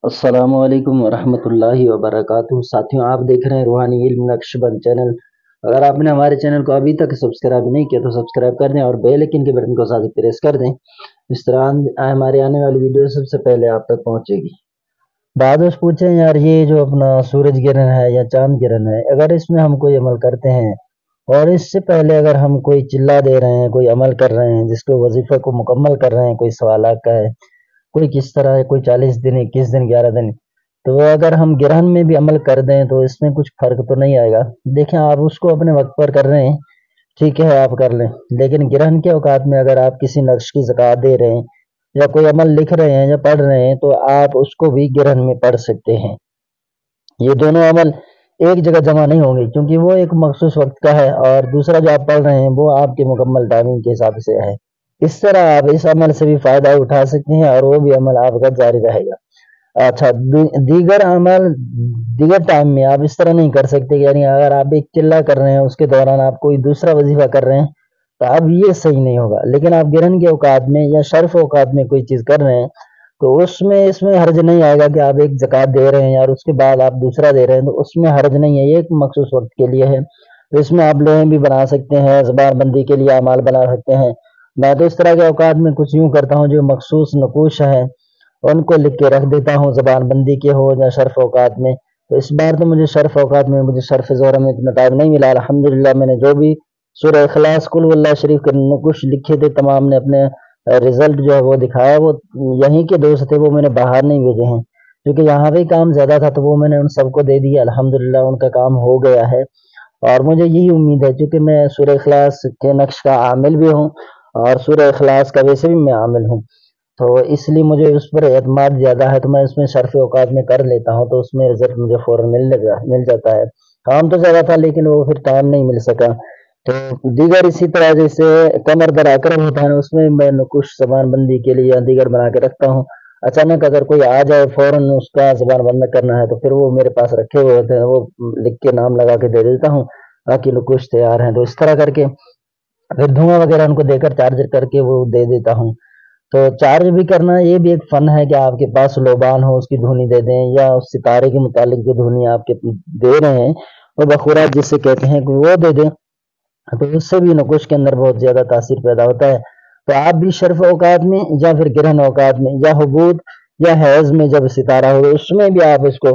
अस्सलामु अलैकुम वरहमतुल्लाहि वबरकातुहू। साथियों, आप देख रहे हैं रूहानी इल्म नक्शबंद चैनल। अगर आपने हमारे चैनल को अभी तक सब्सक्राइब नहीं किया तो सब्सक्राइब कर दें और बेल आइकन के बटन को साथ प्रेस कर दें। इस तरह हमारे आने वाली वीडियो सबसे पहले आप तक पहुंचेगी। बाद में पूछें यार, ये जो अपना सूरज ग्रहण है या चांद ग्रहण है, अगर इसमें हम कोई अमल करते हैं और इससे पहले अगर हम कोई चिल्ला दे रहे हैं, कोई अमल कर रहे हैं, जिसको वजीफे को मुकम्मल कर रहे हैं, कोई सवालात का है, कोई किस तरह है, कोई 40 दिन, 21 दिन, 11 दिन, तो वो अगर हम ग्रहण में भी अमल कर दें तो इसमें कुछ फर्क तो नहीं आएगा। देखें, आप उसको अपने वक्त पर कर रहे हैं, ठीक है, आप कर लें, लेकिन ग्रहण के औकात में अगर आप किसी नक्श की ज़कात दे रहे हैं या कोई अमल लिख रहे हैं या पढ़ रहे हैं तो आप उसको भी ग्रहण में पढ़ सकते हैं। ये दोनों अमल एक जगह जमा नहीं होंगे, क्योंकि वो एक मखसूस वक्त का है और दूसरा जो आप पढ़ रहे हैं वो आपके मुकम्मल टाइमिंग के हिसाब से है। इस तरह आप इस अमल से भी फ़ायदा उठा सकते हैं और वो भी अमल आपका जारी रहेगा। अच्छा, दीगर अमल दीगर टाइम में आप इस तरह नहीं कर सकते, यानी अगर आप एक चिल्ला कर रहे हैं उसके दौरान आप कोई दूसरा वजीफा कर रहे हैं तो अब ये सही नहीं होगा। लेकिन आप ग्रहण के औकात में या शर्फ औकात में कोई चीज़ कर रहे हैं तो उसमें इसमें हर्ज नहीं आएगा कि आप एक ज़कात दे रहे हैं और उसके बाद आप दूसरा दे रहे हैं, तो उसमें हर्ज नहीं है। ये एक मखसूस वक्त के लिए है, तो इसमें आप लोहे भी बना सकते हैं, ज़बान बंदी के लिए अमाल बना सकते हैं। मैं तो इस तरह के औकात में कुछ यूँ करता हूँ, जो मखसूस नकूश है उनको लिख के रख देता हूँ, ज़बान बंदी के हो या शर्फ औकात में। तो इस बार तो मुझे शर्फ औकात में, मुझे शर्फ ज़ोहरा में इतना टाइम नहीं मिला। अल्हम्दुलिल्लाह, मैंने जो भी सूरह इखलास, कुल वल्लाह शरीफ के नकुश लिखे थे तमाम ने अपने रिजल्ट जो है वो दिखाया। वो यहीं के दोस्त थे, वो मैंने बाहर नहीं भेजे हैं, क्योंकि यहाँ पे काम ज़्यादा था तो वो मैंने उन सबको दे दिया। अल्हम्दुलिल्लाह, उनका काम हो गया है और मुझे यही उम्मीद है, क्योंकि मैं सूरह इखलास के नक्श का आमिल भी हूँ और सूरह इखलास का वैसे भी मैं आमिल हूँ, तो इसलिए मुझे उस पर एतमाद ज़्यादा है, तो मैं उसमें शर्फ औकात में कर लेता हूँ, तो उसमें रिजल्ट मुझे फ़ौरन मिल जाता है। काम तो ज़्यादा था लेकिन वो फिर टाइम नहीं मिल सका। तो दीगर इसी तरह जैसे कमर दर अकरम होता है ना, उसमें मैं कुछ ज़बान बंदी के लिए या दीगर बना के रखता हूँ। अचानक अगर कोई आ जाए, फ़ौरन उसका ज़बान बंद करना है, तो फिर वो मेरे पास रखे हुए होते हैं, वो लिख के नाम लगा के दे देता हूँ, बाकी नुकुश तैयार हैं। तो इस तरह करके फिर धुआं वगैरह उनको देकर चार्जर करके वो दे देता हूँ। तो चार्ज भी करना ये भी एक फन है कि आपके पास लोबान हो, उसकी धुनी दे दें, या उस सितारे के मुतालिक जो धुनी आपके दे रहे हैं वो बखूरात जिसे कहते हैं कि वो दे दें, तो उससे भी नकुश के अंदर बहुत ज़्यादा तासीर पैदा होता है। तो आप भी शर्फ औकात में या फिर ग्रहण औकात में या हुबूत या हैज़ में जब सितारा हो, उसमें भी आप इसको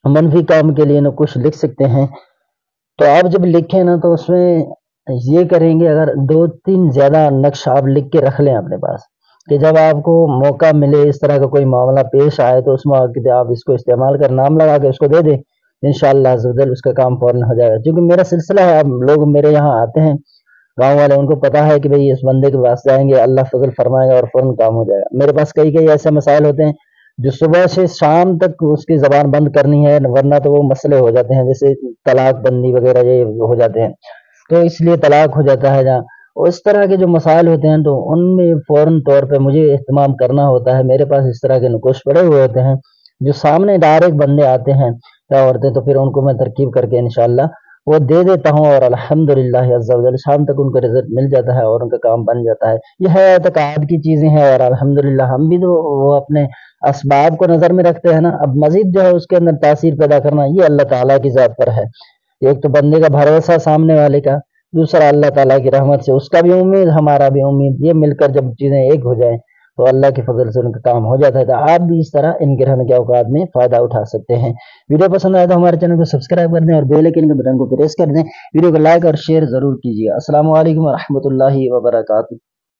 मनफी काम के लिए नकुश लिख सकते हैं। तो आप जब लिखें ना, तो उसमें ये करेंगे, अगर 2-3 ज़्यादा नक्श आप लिख के रख लें अपने पास, कि जब आपको मौका मिले, इस तरह का कोई मामला पेश आए, तो उस मौके आप इसको इस्तेमाल कर नाम लगा के उसको दे दें, इंशाअल्लाह अज़्ज़वजल उसका काम फ़ौरन हो जाएगा। क्योंकि मेरा सिलसिला है, अब लोग मेरे यहाँ आते हैं, गाँव वाले, उनको पता है कि भाई इस बंदे के पास जाएंगे, अल्लाह फजल फरमाएगा और फ़ौरन काम हो जाएगा। मेरे पास कई कई ऐसे मसाइल होते हैं जो सुबह से शाम तक उसकी ज़बान बंद करनी है, वरना तो वो मसले हो जाते हैं, जैसे तलाक बंदी वगैरह ये हो जाते हैं, तो इसलिए तलाक हो जाता है जहाँ, और इस तरह के जो मसाइल होते हैं तो उनमें फ़ौरन तौर पे मुझे इहतमाम करना होता है। मेरे पास इस तरह के नुकुश पड़े हुए होते हैं, जो सामने डायरेक्ट बंदे आते हैं या औरतें, तो फिर उनको मैं तरकीब करके इंशाअल्लाह वो दे देता हूँ और अल्हम्दुलिल्लाह अज़्ज़ा वजल शाम तक उनको रिज़ल्ट मिल जाता है और उनका काम बन जाता है। ये है एतकाद की चीज़ें हैं और अल्हम्दुलिल्लाह हम भी तो वो अपने असबाब को नज़र में रखते हैं ना। अब मज़ीद जो है उसके अंदर तासीर पैदा करना, ये अल्लाह ताला की ज़ात पर है। एक तो बंदे का भरोसा सामने वाले का, दूसरा अल्लाह ताला की रहमत से उसका भी उम्मीद, हमारा भी उम्मीद, ये मिलकर जब चीज़ें एक हो जाएं तो अल्लाह के फजल से उनका काम हो जाता है। तो आप भी इस तरह इन ग्रहण के औकात में फ़ायदा उठा सकते हैं। वीडियो पसंद आए तो हमारे चैनल को सब्सक्राइब कर दें और बेल आइकन के बटन को प्रेस कर दें। वीडियो को लाइक और शेयर ज़रूर कीजिए। अस्सलामु अलैकुम व रहमतुल्लाहि व बरकातुहू।